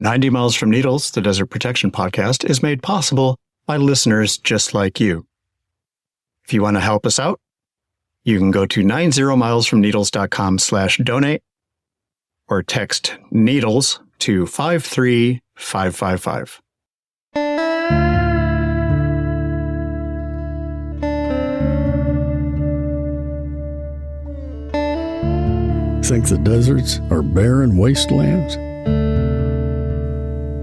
90 Miles from Needles, the Desert Protection Podcast, is made possible by listeners just like you. If you want to help us out, you can go to 90milesfromneedles.com/donate or text NEEDLES to 53555. Think the deserts are barren wastelands?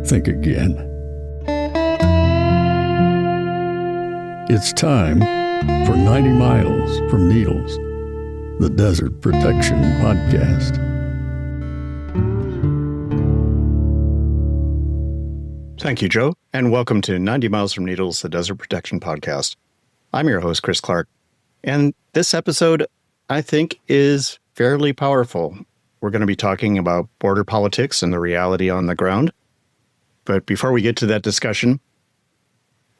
Think again. It's time for 90 Miles from Needles, the Desert Protection Podcast. Thank you, Joe, and welcome to 90 Miles from Needles, the Desert Protection Podcast. I'm your host, Chris Clarke, and this episode, I think, is fairly powerful. We're going to be talking about border politics and the reality on the ground. But before we get to that discussion,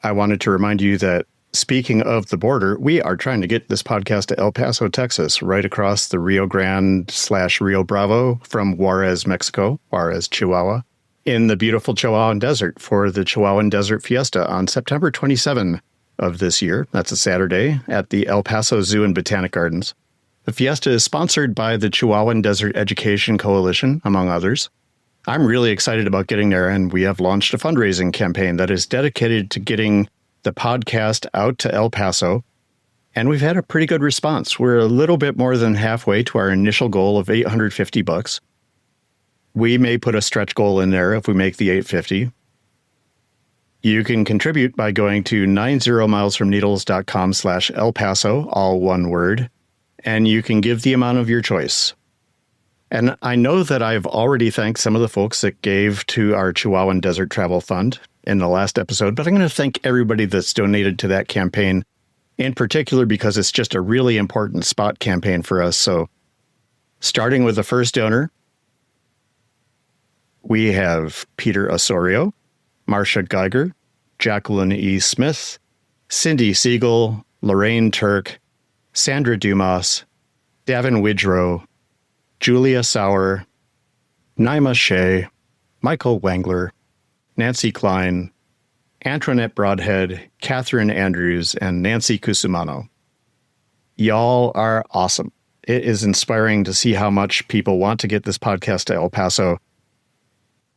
I wanted to remind you that speaking of the border, we are trying to get this podcast to El Paso, Texas, right across the Rio Grande/Rio Bravo from Juarez, Mexico, Juarez, Chihuahua, in the beautiful Chihuahuan Desert for the Chihuahuan Desert Fiesta on September 27 of this year. That's a Saturday at the El Paso Zoo and Botanic Gardens. The Fiesta is sponsored by the Chihuahuan Desert Education Coalition, among others. I'm really excited about getting there, and we have launched a fundraising campaign that is dedicated to getting the podcast out to El Paso, and we've had a pretty good response. We're a little bit more than halfway to our initial goal of $850. We may put a stretch goal in there if we make the $850. You can contribute by going to 90milesfromneedles.com/El Paso, all one word, and you can give the amount of your choice. And I know that I've already thanked some of the folks that gave to our Chihuahuan Desert Travel Fund in the last episode, but I'm going to thank everybody that's donated to that campaign, in particular because it's just a really important spot campaign for us. So starting with the first donor, we have Peter Osorio, Marcia Geiger, Jacqueline E. Smith, Cindy Siegel, Lorraine Turk, Sandra Dumas, Davin Widrow, Julia Sauer, Naima Shea, Michael Wangler, Nancy Klein, Antoinette Broadhead, Catherine Andrews, and Nancy Cusumano. Y'all are awesome. It is inspiring to see how much people want to get this podcast to El Paso.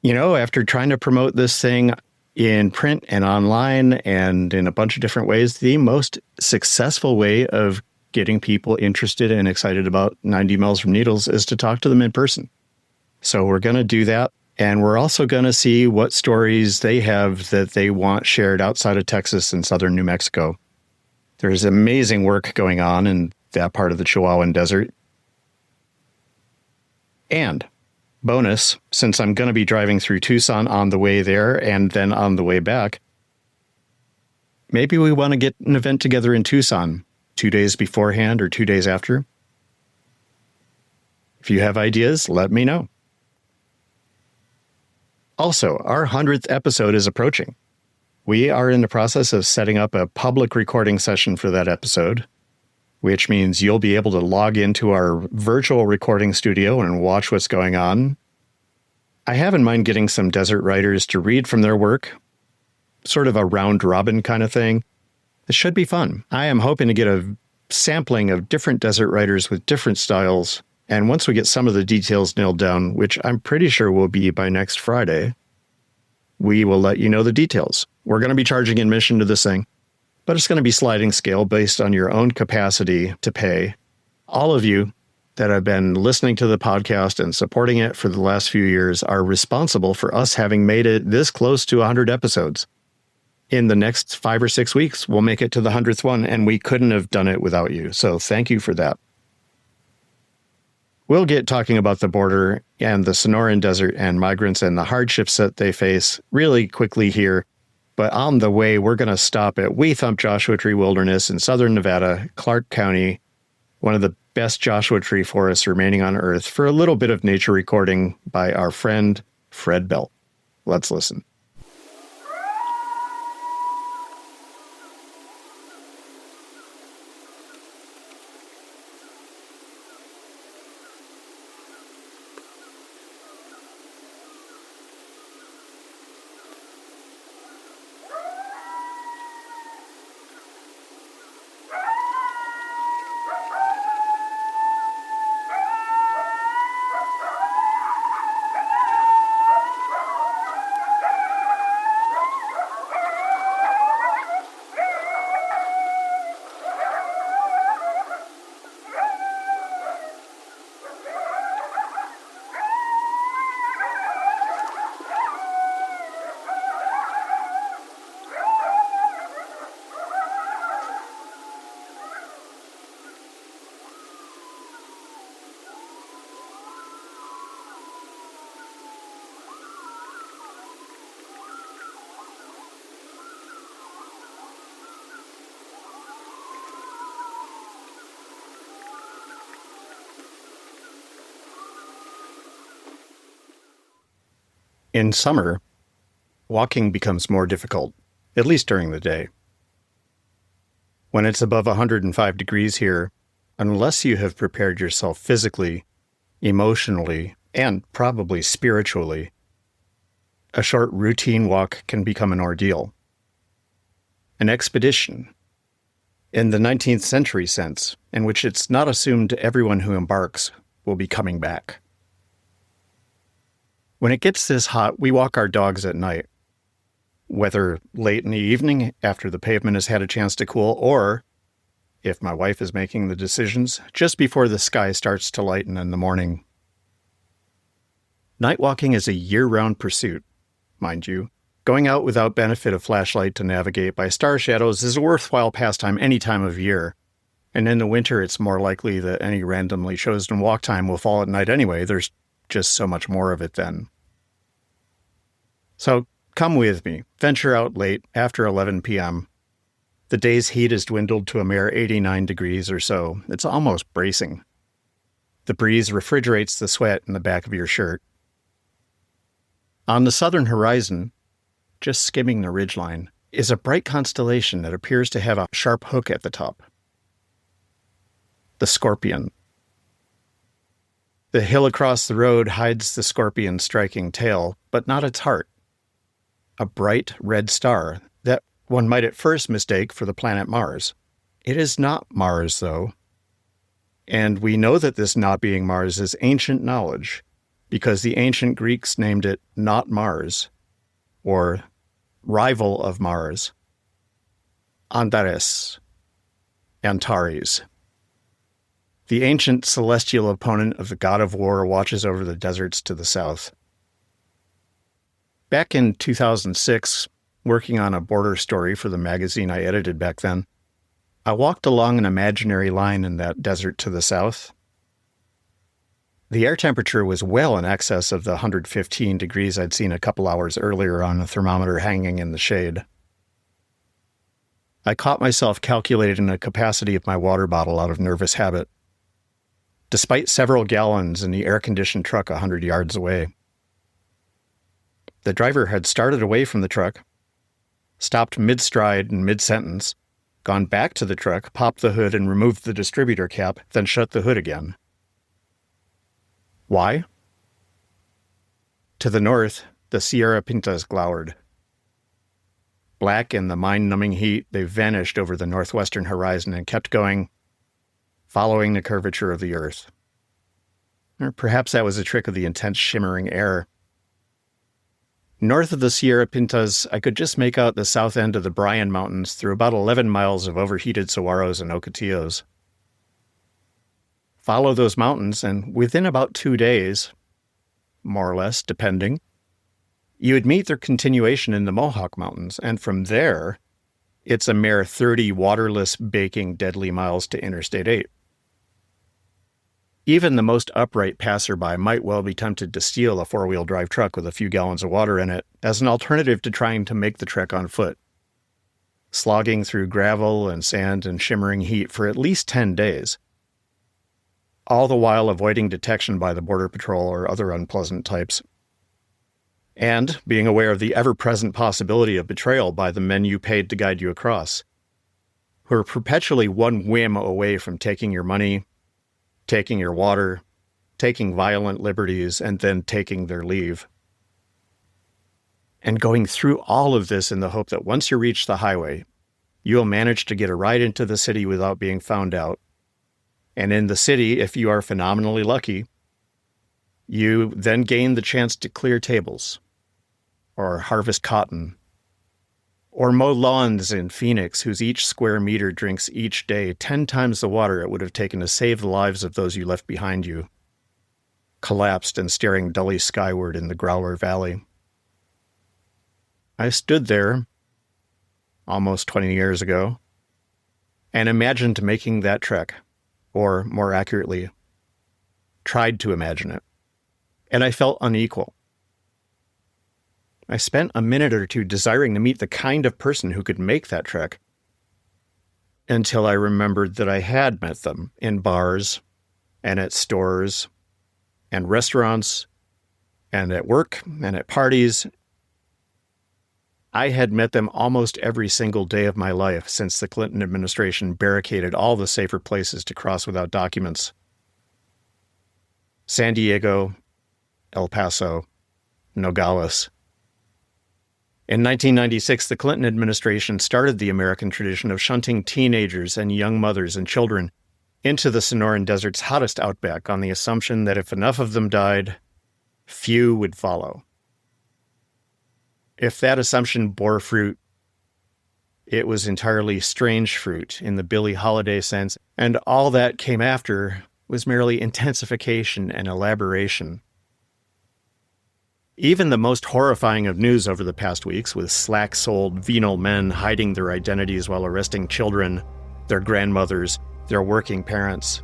You know, after trying to promote this thing in print and online and in a bunch of different ways, the most successful way of getting people interested and excited about 90 Miles from Needles is to talk to them in person. So we're going to do that. And we're also going to see what stories they have that they want shared outside of Texas and southern New Mexico. There's amazing work going on in that part of the Chihuahuan Desert. And bonus, since I'm going to be driving through Tucson on the way there and then on the way back, maybe we want to get an event together in Tucson 2 days beforehand or 2 days after. If you have ideas, let me know. Also, our 100th episode is approaching. We are in the process of setting up a public recording session for that episode, which means you'll be able to log into our virtual recording studio and watch what's going on. I have in mind getting some desert writers to read from their work, sort of a round-robin kind of thing. It should be fun. I am hoping to get a sampling of different desert writers with different styles. And once we get some of the details nailed down, which I'm pretty sure will be by next Friday, we will let you know the details. We're going to be charging admission to this thing, but it's going to be sliding scale based on your own capacity to pay. All of you that have been listening to the podcast and supporting it for the last few years are responsible for us having made it this close to 100 episodes. In the next 5 or 6 weeks, we'll make it to the 100th one, and we couldn't have done it without you. So thank you for that. We'll get talking about the border and the Sonoran Desert and migrants and the hardships that they face really quickly here. But on the way, we're going to stop at We Thump Joshua Tree Wilderness in southern Nevada, Clarke County, one of the best Joshua Tree forests remaining on Earth, for a little bit of nature recording by our friend Fred Bell. Let's listen. In summer, walking becomes more difficult, at least during the day. When it's above 105 degrees here, unless you have prepared yourself physically, emotionally, and probably spiritually, a short routine walk can become an ordeal. An expedition, in the 19th century sense, in which it's not assumed everyone who embarks will be coming back. When it gets this hot, we walk our dogs at night, whether late in the evening after the pavement has had a chance to cool, or, if my wife is making the decisions, just before the sky starts to lighten in the morning. Night walking is a year-round pursuit, mind you. Going out without benefit of flashlight to navigate by star shadows is a worthwhile pastime any time of year. And in the winter, it's more likely that any randomly chosen walk time will fall at night anyway. There's just so much more of it then. So come with me. Venture out late, after 11 p.m. The day's heat has dwindled to a mere 89 degrees or so. It's almost bracing. The breeze refrigerates the sweat in the back of your shirt. On the southern horizon, just skimming the ridgeline, is a bright constellation that appears to have a sharp hook at the top. The Scorpion. The hill across the road hides the scorpion's striking tail, but not its heart. A bright red star that one might at first mistake for the planet Mars. It is not Mars, though. And we know that this not being Mars is ancient knowledge, because the ancient Greeks named it not Mars, or rival of Mars, Antares, Antares. The ancient celestial opponent of the god of war watches over the deserts to the south. Back in 2006, working on a border story for the magazine I edited back then, I walked along an imaginary line in that desert to the south. The air temperature was well in excess of the 115 degrees I'd seen a couple hours earlier on a thermometer hanging in the shade. I caught myself calculating the capacity of my water bottle out of nervous habit, despite several gallons in the air-conditioned truck 100 yards away. The driver had started away from the truck, stopped mid-stride and mid-sentence, gone back to the truck, popped the hood and removed the distributor cap, then shut the hood again. Why? To the north, the Sierra Pintas glowered. Black in the mind-numbing heat, they vanished over the northwestern horizon and kept going, following the curvature of the earth. Or perhaps that was a trick of the intense shimmering air. North of the Sierra Pintas, I could just make out the south end of the Bryan Mountains through about 11 miles of overheated saguaros and ocotillos. Follow those mountains, and within about 2 days, more or less, depending, you would meet their continuation in the Mohawk Mountains, and from there, it's a mere 30 waterless, baking, deadly miles to Interstate 8. Even the most upright passerby might well be tempted to steal a four-wheel drive truck with a few gallons of water in it as an alternative to trying to make the trek on foot, slogging through gravel and sand and shimmering heat for at least 10 days. All the while avoiding detection by the Border Patrol or other unpleasant types. And being aware of the ever-present possibility of betrayal by the men you paid to guide you across, who are perpetually one whim away from taking your money, taking your water, taking violent liberties, and then taking their leave. And going through all of this in the hope that once you reach the highway, you'll manage to get a ride into the city without being found out. And in the city, if you are phenomenally lucky, you then gain the chance to clear tables, or harvest cotton, or mow lawns in Phoenix, whose each square meter drinks each day 10 times the water it would have taken to save the lives of those you left behind you, collapsed and staring dully skyward in the Growler Valley. I stood there, almost 20 years ago, and imagined making that trek. Or, more accurately, tried to imagine it. And I felt unequal. I spent a minute or two desiring to meet the kind of person who could make that trek, until I remembered that I had met them in bars, and at stores, and restaurants, and at work and at parties. I had met them almost every single day of my life since the Clinton administration barricaded all the safer places to cross without documents. San Diego, El Paso, Nogales. In 1996, the Clinton administration started the American tradition of shunting teenagers and young mothers and children into the Sonoran Desert's hottest outback on the assumption that if enough of them died, few would follow. If that assumption bore fruit, it was entirely strange fruit in the Billie Holiday sense, and all that came after was merely intensification and elaboration. Even the most horrifying of news over the past weeks, with slack-souled venal men hiding their identities while arresting children, their grandmothers, their working parents.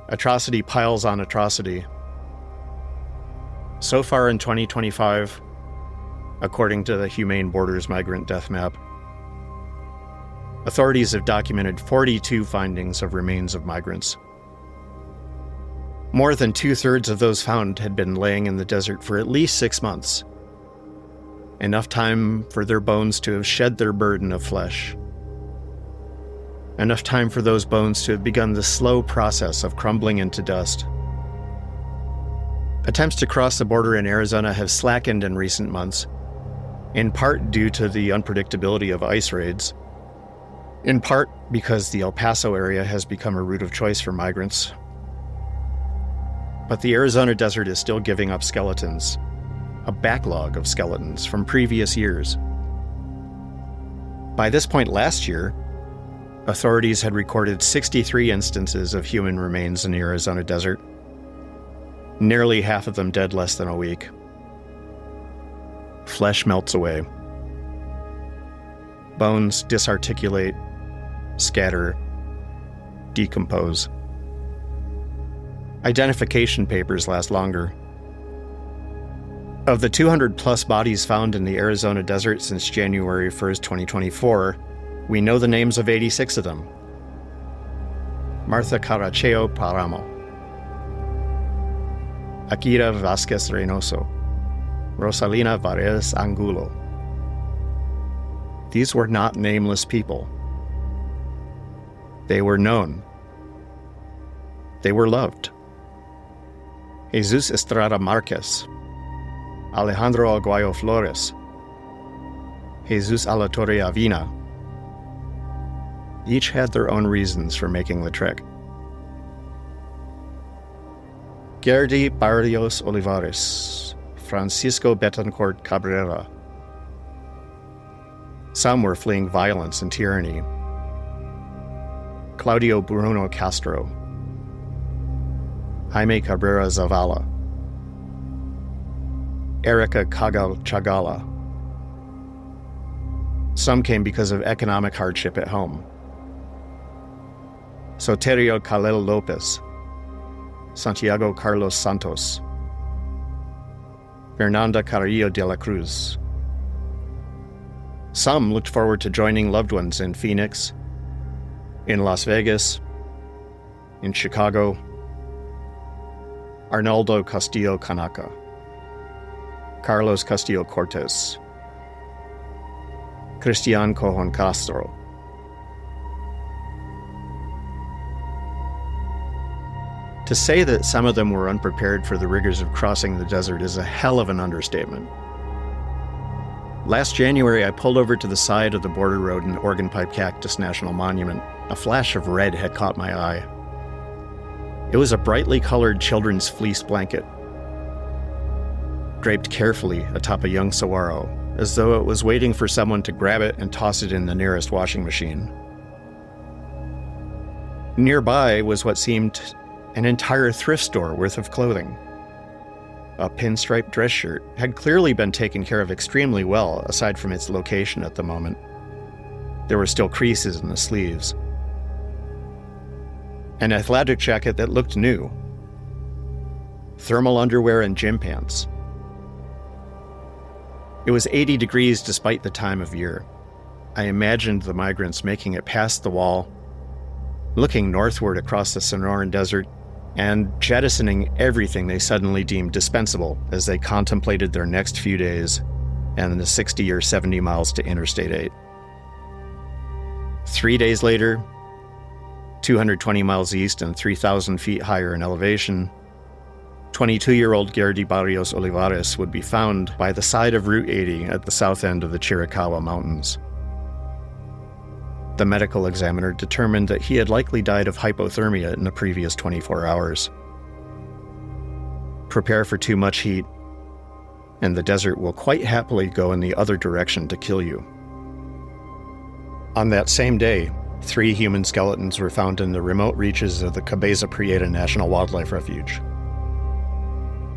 Atrocity piles on atrocity. So far in 2025, according to the Humane Borders Migrant Death Map, authorities have documented 42 findings of remains of migrants. More than 2/3 of those found had been laying in the desert for at least 6 months. Enough time for their bones to have shed their burden of flesh. Enough time for those bones to have begun the slow process of crumbling into dust. Attempts to cross the border in Arizona have slackened in recent months, in part due to the unpredictability of ice raids, in part because the El Paso area has become a route of choice for migrants. But the Arizona desert is still giving up skeletons, a backlog of skeletons from previous years. By this point last year, authorities had recorded 63 instances of human remains in the Arizona desert, nearly half of them dead less than a week. Flesh melts away. Bones disarticulate, scatter, decompose. Identification papers last longer. Of the 200-plus bodies found in the Arizona desert since January 1st, 2024, we know the names of 86 of them. Martha Caracheo Paramo, Akira Vasquez Reynoso, Rosalina Varez Angulo. These were not nameless people. They were known. They were loved. Jesus Estrada Marquez, Alejandro Aguayo Flores, Jesus Alatorre Avina. Each had their own reasons for making the trek. Gerdy Barrios Olivares, Francisco Betancourt Cabrera. Some were fleeing violence and tyranny. Claudio Bruno Castro, Jaime Cabrera Zavala, Erica Cagal Chagala. Some came because of economic hardship at home. Soterio Calel Lopez, Santiago Carlos Santos, Fernanda Carrillo de la Cruz. Some looked forward to joining loved ones in Phoenix, in Las Vegas, in Chicago. Arnaldo Castillo Canaca, Carlos Castillo Cortez, Cristian Cojon Castro. To say that some of them were unprepared for the rigors of crossing the desert is a hell of an understatement. Last January, I pulled over to the side of the border road in Organ Pipe Cactus National Monument. A flash of red had caught my eye. It was a brightly colored children's fleece blanket, draped carefully atop a young saguaro, as though it was waiting for someone to grab it and toss it in the nearest washing machine. Nearby was what seemed an entire thrift store worth of clothing. A pinstripe dress shirt had clearly been taken care of extremely well, aside from its location at the moment. There were still creases in the sleeves. An athletic jacket that looked new. Thermal underwear and gym pants. It was 80 degrees despite the time of year. I imagined the migrants making it past the wall, looking northward across the Sonoran Desert, and jettisoning everything they suddenly deemed dispensable as they contemplated their next few days and the 60 or 70 miles to Interstate 8. 3 days later, 220 miles east and 3,000 feet higher in elevation, 22-year-old Gerdy Barrios Olivares would be found by the side of Route 80 at the south end of the Chiricahua Mountains. The medical examiner determined that he had likely died of hypothermia in the previous 24 hours. Prepare for too much heat, and the desert will quite happily go in the other direction to kill you. On that same day, 3 human skeletons were found in the remote reaches of the Cabeza Prieta National Wildlife Refuge.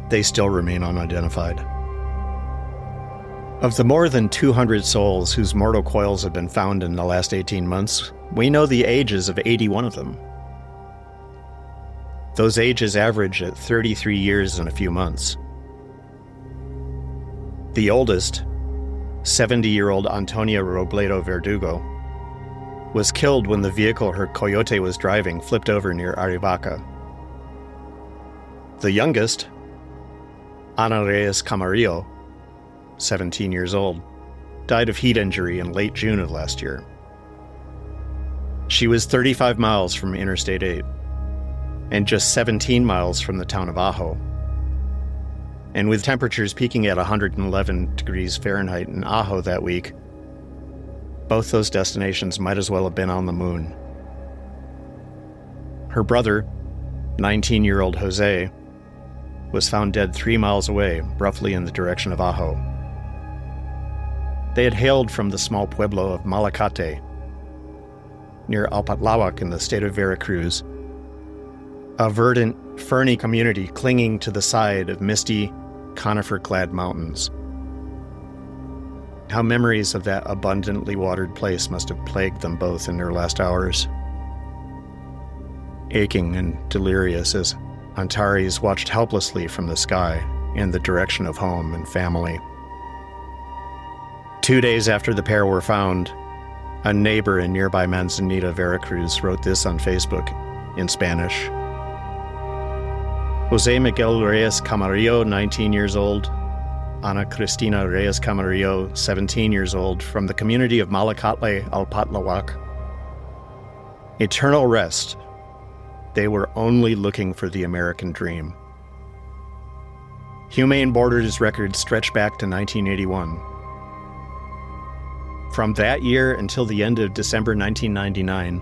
They still remain unidentified. Of the more than 200 souls whose mortal coils have been found in the last 18 months, we know the ages of 81 of them. Those ages average at 33 years and a few months. The oldest, 70-year-old Antonia Robledo Verdugo, was killed when the vehicle her coyote was driving flipped over near Arivaca. The youngest, Ana Reyes Camarillo, 17 years old, died of heat injury in late June of last year. She was 35 miles from Interstate 8 and just 17 miles from the town of Ajo. And with temperatures peaking at 111 degrees Fahrenheit in Ajo that week, both those destinations might as well have been on the moon. Her brother, 19-year-old Jose, was found dead 3 miles away, roughly in the direction of Ajo. They had hailed from the small pueblo of Malacate, near Alpatláhuac in the state of Veracruz, a verdant, ferny community clinging to the side of misty, conifer-clad mountains. How memories of that abundantly watered place must have plagued them both in their last hours. Aching and delirious as Antares watched helplessly from the sky in the direction of home and family. 2 days after the pair were found, a neighbor in nearby Manzanita, Veracruz, wrote this on Facebook in Spanish. Jose Miguel Reyes Camarillo, 19 years old, Ana Cristina Reyes Camarillo, 17 years old, from the community of Malacate, Alpatláhuac. Eternal rest. They were only looking for the American dream. Humane Borders records stretch back to 1981. From that year until the end of December 1999,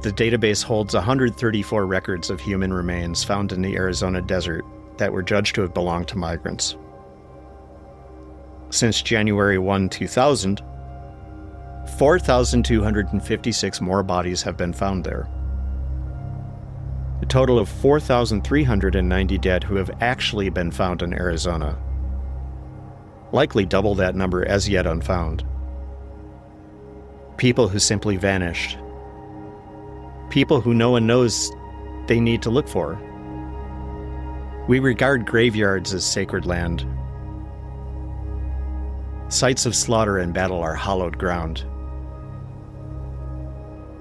the database holds 134 records of human remains found in the Arizona desert that were judged to have belonged to migrants. Since January 1, 2000, 4,256 more bodies have been found there. A total of 4,390 dead who have actually been found in Arizona. Likely double that number as yet unfound. People who simply vanished. People who no one knows they need to look for. We regard graveyards as sacred land. Sites of slaughter and battle are hallowed ground.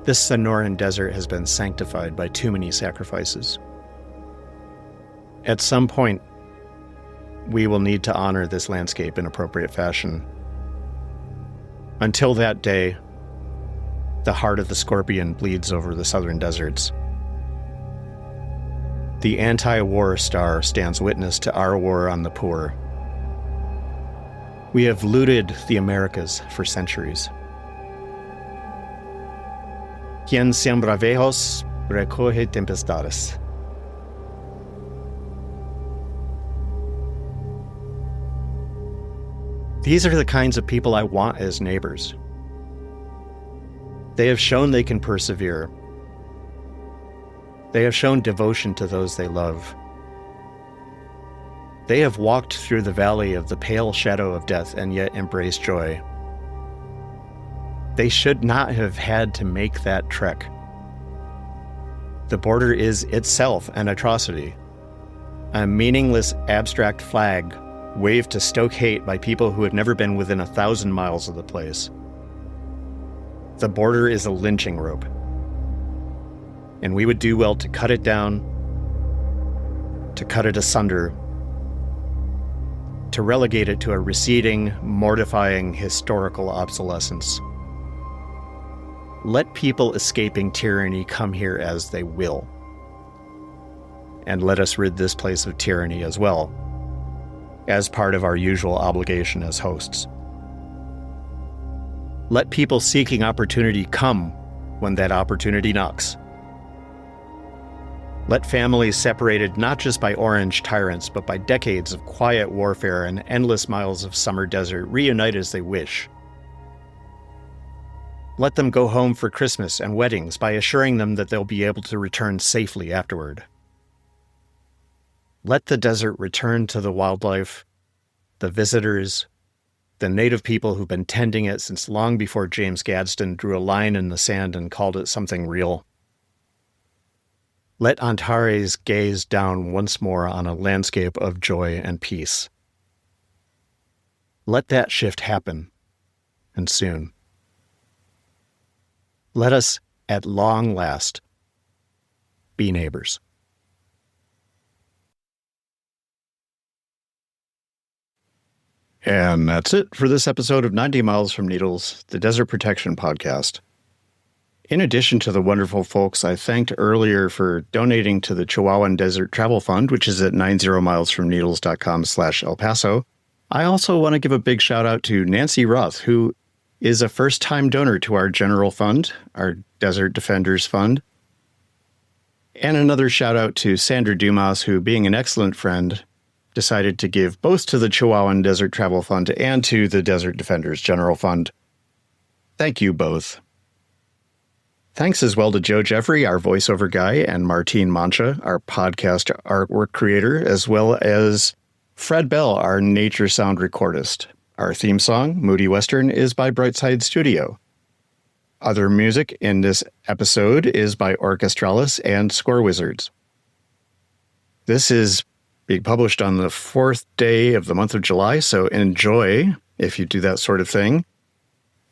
This Sonoran Desert has been sanctified by too many sacrifices. At some point, we will need to honor this landscape in appropriate fashion. Until that day, the heart of the scorpion bleeds over the southern deserts. The anti-war star stands witness to our war on the poor. We have looted the Americas for centuries. Quien siembra vejos, recoge tempestades. These are the kinds of people I want as neighbors. They have shown they can persevere. They have shown devotion to those they love. They have walked through the valley of the pale shadow of death and yet embraced joy. They should not have had to make that trek. The border is itself an atrocity, a meaningless abstract flag waved to stoke hate by people who have never been within 1,000 miles of the place. The border is a lynching rope, and we would do well to cut it down to cut it asunder, to relegate it to a receding, mortifying historical obsolescence. Let people escaping tyranny come here as they will. And let us rid this place of tyranny as well, as part of our usual obligation as hosts. Let people seeking opportunity come when that opportunity knocks. Let families separated not just by orange tyrants, but by decades of quiet warfare and endless miles of summer desert reunite as they wish. Let them go home for Christmas and weddings by assuring them that they'll be able to return safely afterward. Let the desert return to the wildlife, the visitors, the native people who've been tending it since long before James Gadsden drew a line in the sand and called it something real. Let Antares gaze down once more on a landscape of joy and peace. Let that shift happen, and soon. Let us, at long last, be neighbors. And that's it for this episode of 90 Miles from Needles, the Desert Protection Podcast. In addition to the wonderful folks I thanked earlier for donating to the Chihuahuan Desert Travel Fund, which is at 90milesfromneedles.com/El Paso, I also want to give a big shout out to Nancy Roth, who is a first-time donor to our general fund, our Desert Defenders Fund. And another shout out to Sandra Dumas, who, being an excellent friend, decided to give both to the Chihuahuan Desert Travel Fund and to the Desert Defenders General Fund. Thank you both. Thanks as well to Joe Jeffrey, our voiceover guy, and Martine Mancha, our podcast artwork creator, as well as Fred Bell, our nature sound recordist. Our theme song, Moody Western, is by Brightside Studio. Other music in this episode is by Orchestralis and Score Wizards. This is being published on the 4th day of the month of July, so enjoy if you do that sort of thing.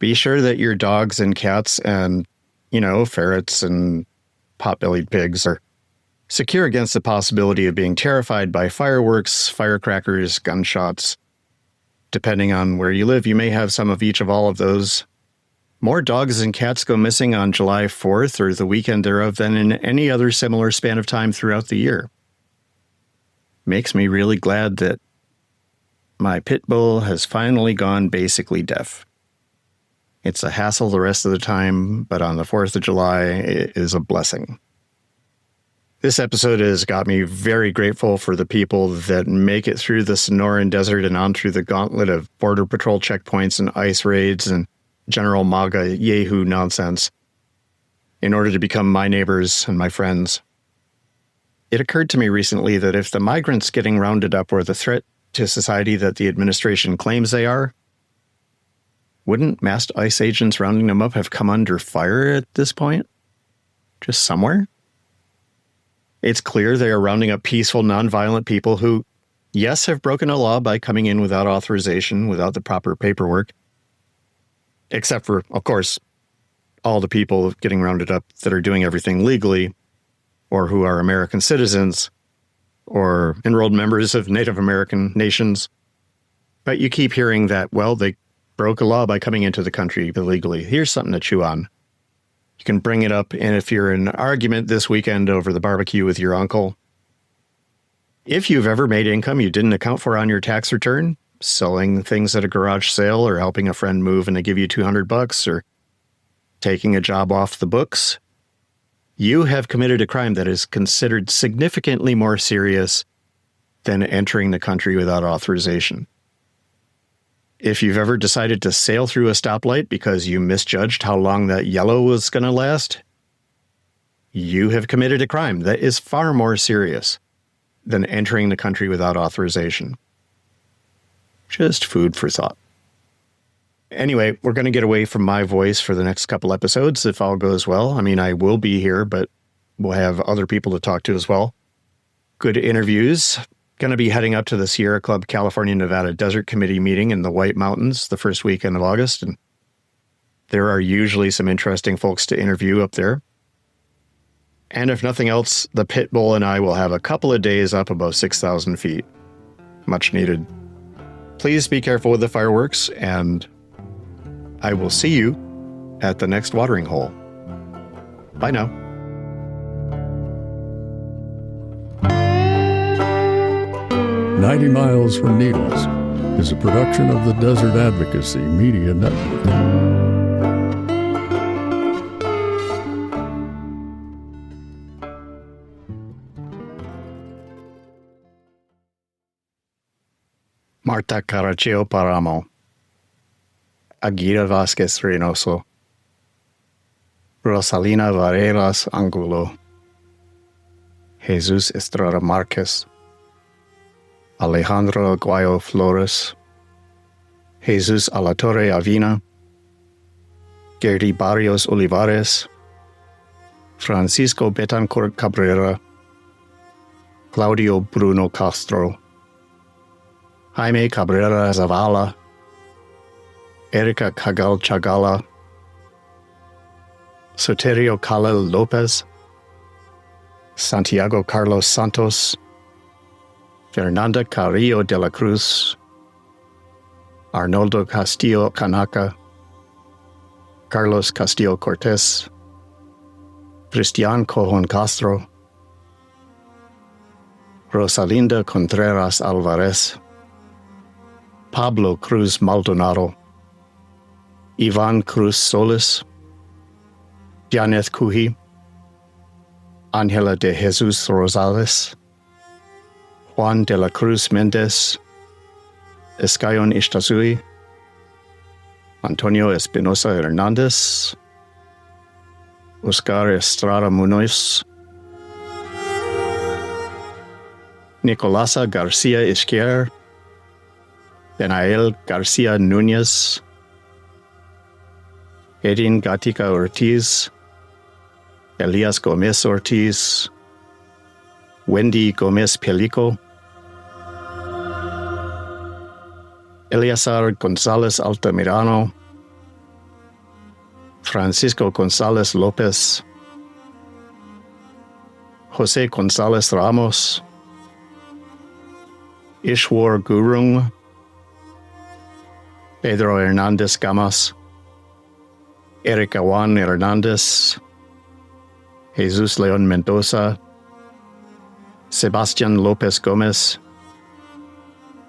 Be sure that your dogs and cats and ferrets and pot-bellied pigs are secure against the possibility of being terrified by fireworks, firecrackers, gunshots. Depending on where you live, you may have some of each of all of those. More dogs and cats go missing on July 4th or the weekend thereof than in any other similar span of time throughout the year. Makes me really glad that my pit bull has finally gone basically deaf. It's a hassle the rest of the time, but on the 4th of July, it is a blessing. This episode has got me very grateful for the people that make it through the Sonoran Desert and on through the gauntlet of Border Patrol checkpoints and ice raids and general MAGA Yahoo nonsense in order to become my neighbors and my friends. It occurred to me recently that if the migrants getting rounded up were the threat to society that the administration claims they are, wouldn't masked ICE agents rounding them up have come under fire at this point? Just somewhere? It's clear they are rounding up peaceful, nonviolent people who, yes, have broken a law by coming in without authorization, without the proper paperwork. Except for, of course, all the people getting rounded up that are doing everything legally, or who are American citizens, or enrolled members of Native American nations. But you keep hearing that, well, they broke a law by coming into the country illegally. Here's something to chew on. You can bring it up, and if you're in an argument this weekend over the barbecue with your uncle, if you've ever made income you didn't account for on your tax return, selling things at a garage sale or helping a friend move and they give you $200 or taking a job off the books, you have committed a crime that is considered significantly more serious than entering the country without authorization. If you've ever decided to sail through a stoplight because you misjudged how long that yellow was going to last, you have committed a crime that is far more serious than entering the country without authorization. Just food for thought. Anyway, we're going to get away from my voice for the next couple episodes if all goes well. I mean, I will be here, but we'll have other people to talk to as well. Good interviews. Going to be heading up to the Sierra Club California Nevada Desert Committee meeting in the White Mountains the first weekend of August, and there are usually some interesting folks to interview up there. And if nothing else, the pit bull and I will have a couple of days up above 6,000 feet. Much needed. Please be careful with the fireworks, and I will see you at the next watering hole. Bye now. "90 Miles from Needles" is a production of the Desert Advocacy Media Network. Marta Caracheo Paramo, Aguirre Vasquez Reynoso, Rosalina Vareras Angulo, Jesus Estrada Marquez, Alejandro Aguayo Flores, Jesus Alatorre Avina, Gerdy Barrios Olivares, Francisco Betancourt Cabrera, Claudio Bruno Castro, Jaime Cabrera Zavala, Erika Cagal Chagala, Soterio Calel Lopez, Santiago Carlos Santos, Fernanda Carrillo de la Cruz, Arnoldo Castillo Canaca, Carlos Castillo Cortez, Cristian Cojon Castro, Rosalinda Contreras Alvarez, Pablo Cruz Maldonado, Ivan Cruz Solis, Janeth Cuji, Ángela de Jesus Rosales, Juan de la Cruz Méndez, Escayon Ishtazui, Antonio Espinosa Hernández, Oscar Estrada Munoz, Nicolasa Garcia Izquier, Benael Garcia Núñez, Edin Gatica Ortiz, Elias Gomez Ortiz, Wendy Gomez Pelico, Eleazar González Altamirano, Francisco González López, José González Ramos, Ishwar Gurung, Pedro Hernández Gamas, Erika Juan Hernández, Jesus León Mendoza, Sebastián López Gómez,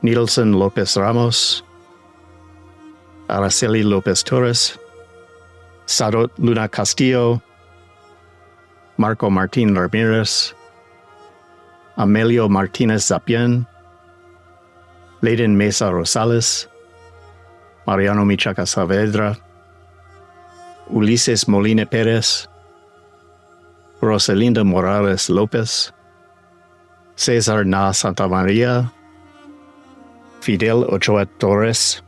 Nielsen López Ramos, Araceli López Torres, Sadot Luna Castillo, Marco Martín Ramirez, Amelio Martínez Zapien, Leiden Mesa Rosales, Mariano Michaca Saavedra, Ulises Molina Pérez, Rosalinda Morales López, César Na Santa María, Fidel Ochoa Torres,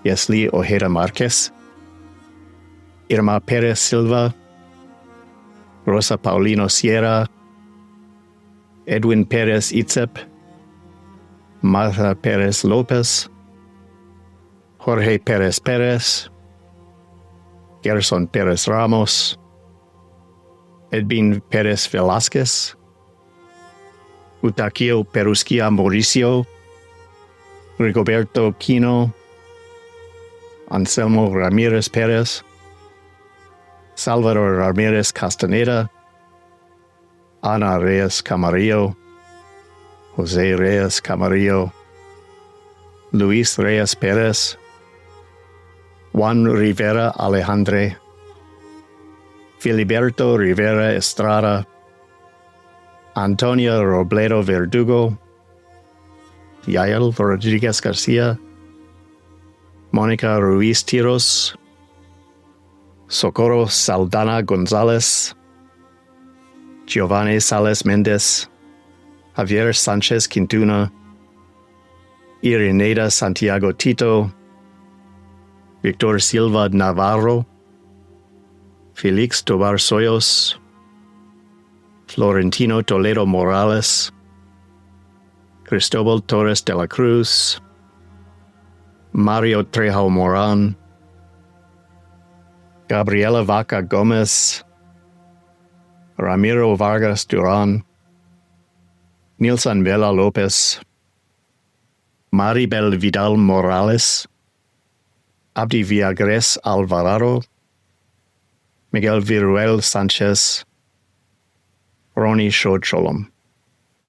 Yesli Ojeda Márquez, Irma Pérez Silva, Rosa Paulino Sierra, Edwin Pérez Itzep, Martha Pérez López, Jorge Pérez Pérez, Gerson Pérez Ramos, Edwin Pérez Velázquez, Utaquio Perusquia Mauricio, Rigoberto Quino, Anselmo Ramírez Pérez, Salvador Ramírez Castaneda, Ana Reyes Camarillo, José Reyes Camarillo, Luis Reyes Pérez, Juan Rivera Alejandre, Filiberto Rivera Estrada, Antonia Robledo Verdugo, Yael Rodríguez García, Mónica Ruiz Tiros, Socorro Saldana González, Giovanni Sales Méndez, Javier Sánchez Quintuna, Irineda Santiago Tito, Victor Silva Navarro, Felix Tobar Soyos, Florentino Toledo Morales, Cristobal Torres de la Cruz, Mario Trejo Morán, Gabriela Vaca Gómez, Ramiro Vargas Duran, Nilson Vela Lopez, Maribel Vidal Morales, Abdi Villagres Alvarado, Miguel Viruel Sanchez, Roni Shodcholom.